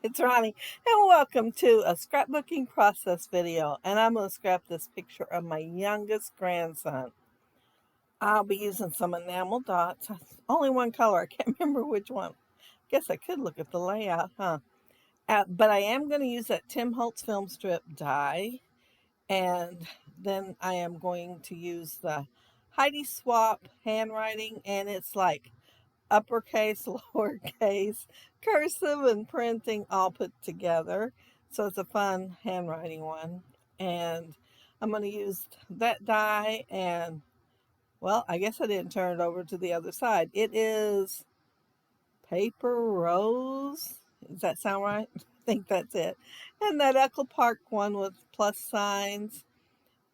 it's Ronnie, and welcome to a scrapbooking process video. And I'm going to scrap this picture of my youngest grandson. I'll be using some enamel dots. Only one color. I can't remember which one. Guess I could look at the layout, huh? But I am going to use that Tim Holtz film strip die, and then I am going to use the Heidi Swap handwriting, and it's like uppercase, lowercase, cursive, and printing all put together. So it's a fun handwriting one. And I'm going to use that die and, well, I guess I didn't turn it over to the other side. It is Paper Rose. Does that sound right? I think that's it. And that Echo Park one with plus signs.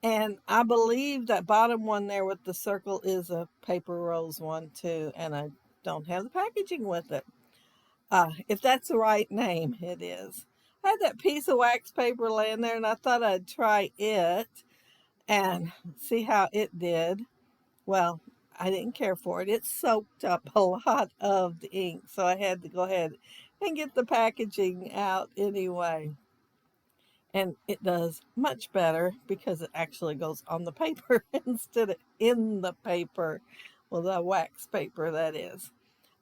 And I believe that bottom one there with the circle is a Paper Rose one too. And I don't have the packaging with it. If that's the right name, it is. I had that piece of wax paper laying there and I thought I'd try it and see how it did. Well, I didn't care for it. It soaked up a lot of the ink, so I had to go ahead and get the packaging out anyway. And it does much better because it actually goes on the paper instead of in the paper. Well, the wax paper, that is.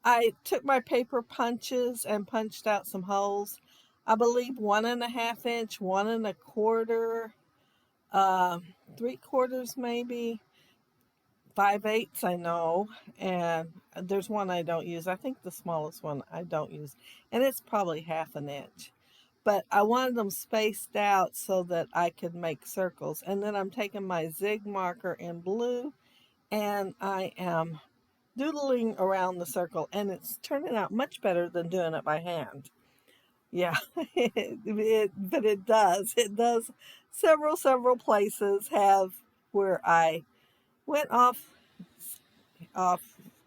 I took my paper punches and punched out some holes. I believe 1.5 inch, 1.25, 3/4 maybe, 5/8 I know, and there's one I don't use. I think the smallest one I don't use, and it's probably 1/2 inch. But I wanted them spaced out so that I could make circles. And then I'm taking my zig marker in blue, and I am doodling around the circle, and it's turning out much better than doing it by hand. Yeah, but it does. It does several places have where I went off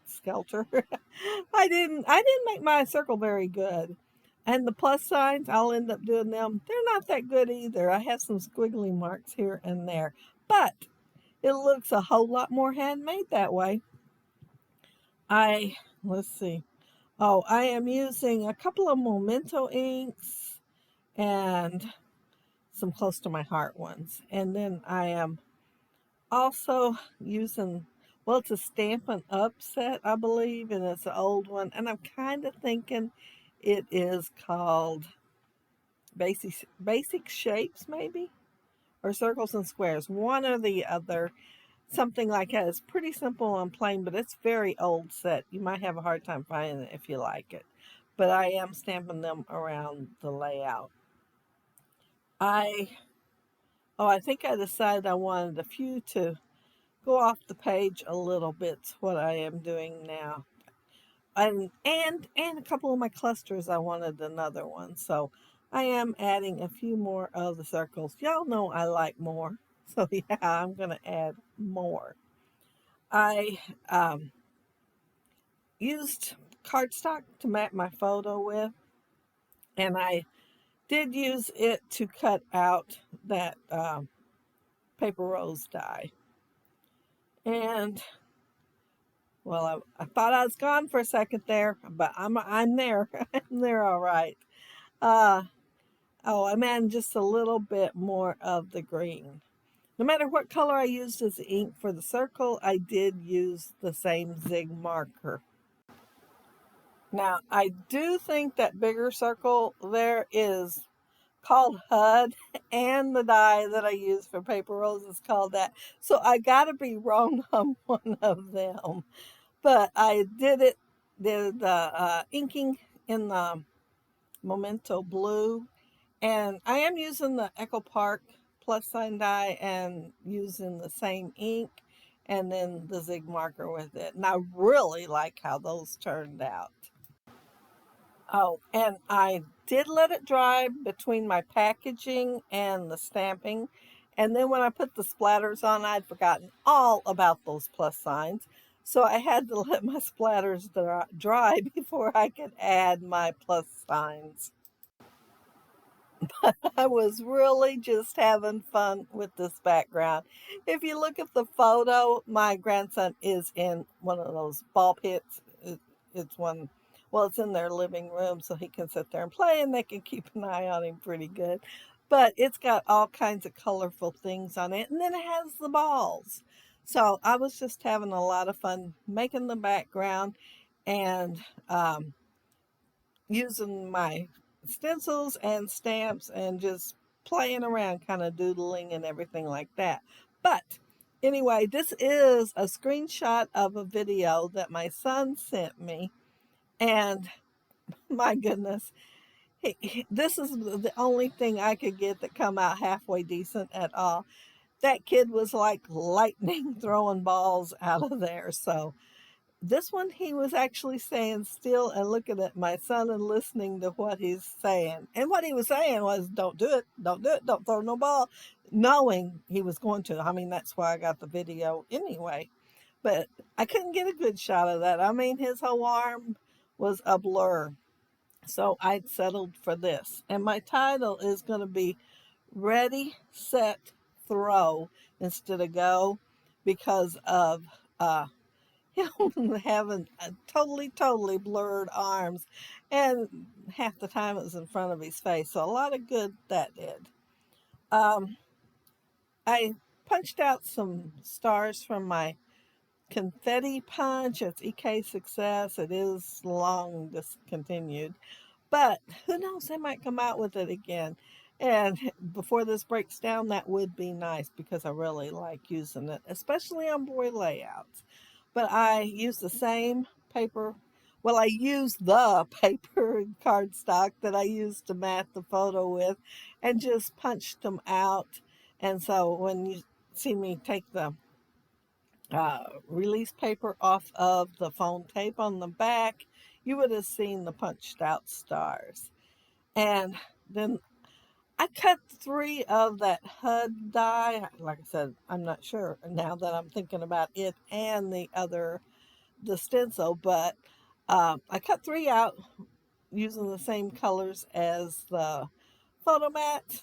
skelter. I didn't make my circle very good. And the plus signs, I'll end up doing them. They're not that good either. I have some squiggly marks here and there. But it looks a whole lot more handmade that way. Let's see. Oh, I am using a couple of Memento inks and some close to my heart ones. And then I am also using, well, it's a Stampin' Up set, I believe, and it's an old one. And I'm kind of thinking it is called Basic Shapes, maybe? Or Circles and Squares, one or the other. Something like that. It's pretty simple and plain, but it's very old set. You might have a hard time finding it if you like it. But I am stamping them around the layout. I think I decided I wanted a few to go off the page a little bit, what I am doing now. And a couple of my clusters, I wanted another one. So I am adding a few more of the circles. Y'all know I like more. So yeah, I'm going to add more. I used cardstock to map my photo with, and I did use it to cut out that Paper Rose die. And well, I thought I was gone for a second there, but I'm there. I'm there all right. I'm adding just a little bit more of the green. No matter what color I used as ink for the circle, I did use the same zig marker. Now, I do think that bigger circle there is called HUD, and the die that I use for Paper Rose is called that. So I gotta be wrong on one of them. But I did the inking in the Memento Blue, and I am using the Echo Park plus sign die and using the same ink and then the zig marker with it. And I really like how those turned out. Oh, and I did let it dry between my packaging and the stamping. And then when I put the splatters on, I'd forgotten all about those plus signs. So I had to let my splatters dry before I could add my plus signs. I was really just having fun with this background. If you look at the photo, my grandson is in one of those ball pits. It's Well, it's in their living room so he can sit there and play and they can keep an eye on him pretty good. But it's got all kinds of colorful things on it. And then it has the balls. So I was just having a lot of fun making the background and um, using my stencils and stamps and just playing around, kind of doodling and everything like that. But anyway, this is a screenshot of a video that my son sent me. And my goodness, this is the only thing I could get that come out halfway decent at all. That kid was like lightning throwing balls out of there. So this one, he was actually staying still and looking at my son and listening to what he's saying. And what he was saying was, don't do it, don't do it, don't throw no ball, knowing he was going to. I mean, that's why I got the video anyway. But I couldn't get a good shot of that. I mean, his whole arm was a blur. So I settled for this. And my title is going to be Ready, Set, Throw instead of Go, because of him having totally blurred arms, and half the time it was in front of his face. So a lot of good that did. Um, I punched out some stars from my confetti punch. It's EK Success. It is long discontinued. But who knows, they might come out with it again. And before this breaks down, that would be nice because I really like using it, especially on boy layouts. But I use the same paper. Well, I use the paper cardstock that I used to mat the photo with and just punched them out. And so when you see me take the release paper off of the foam tape on the back, you would have seen the punched out stars. And then I cut 3 of that HUD die. Like I said, I'm not sure now that I'm thinking about it and the stencil, but I cut 3 out using the same colors as the photo mat,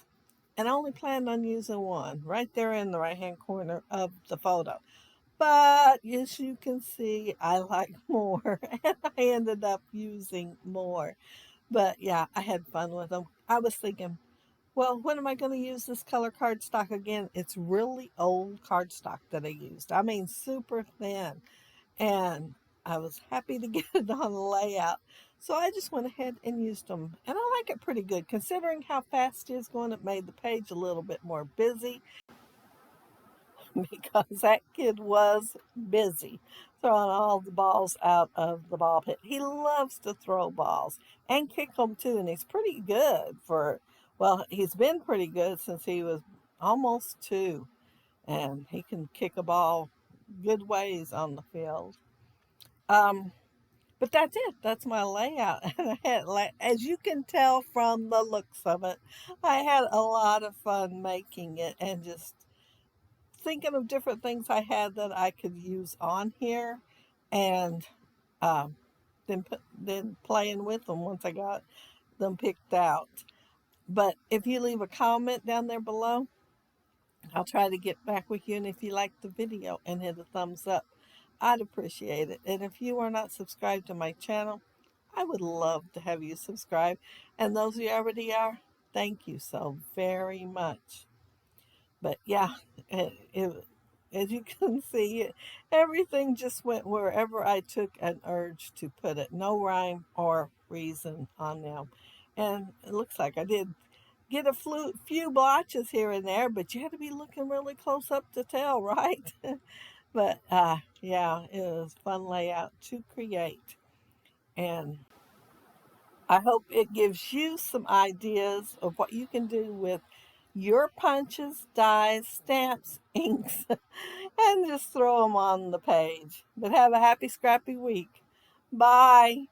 and I only planned on using one right there in the right hand corner of the photo. But as you can see, I like more, and I ended up using more. But yeah, I had fun with them. I was thinking, well, when am I going to use this color cardstock again? It's really old cardstock that I used. I mean, super thin. And I was happy to get it on the layout. So I just went ahead and used them. And I like it pretty good. Considering how fast it is going, it made the page a little bit more busy because that kid was busy throwing all the balls out of the ball pit. He loves to throw balls and kick them too, and he's pretty good for, well, he's been pretty good since he was almost 2, and he can kick a ball good ways on the field. Um, but that's it. That's my layout. And I had, like, as you can tell from the looks of it, I had a lot of fun making it and just thinking of different things I had that I could use on here, and um, then playing with them once I got them picked out. But if you leave a comment down there below, I'll try to get back with you. And if you like the video and hit a thumbs up, I'd appreciate it. And if you are not subscribed to my channel, I would love to have you subscribe. And those of you already are, thank you so very much. But yeah, as you can see, everything just went wherever I took an urge to put it. No rhyme or reason on them. And it looks like I did get a few blotches here and there, but you had to be looking really close up to tell, right? But yeah, it was a fun layout to create. And I hope it gives you some ideas of what you can do with your punches, dies, stamps, inks, and just throw them on the page. But have a happy, scrappy week. Bye.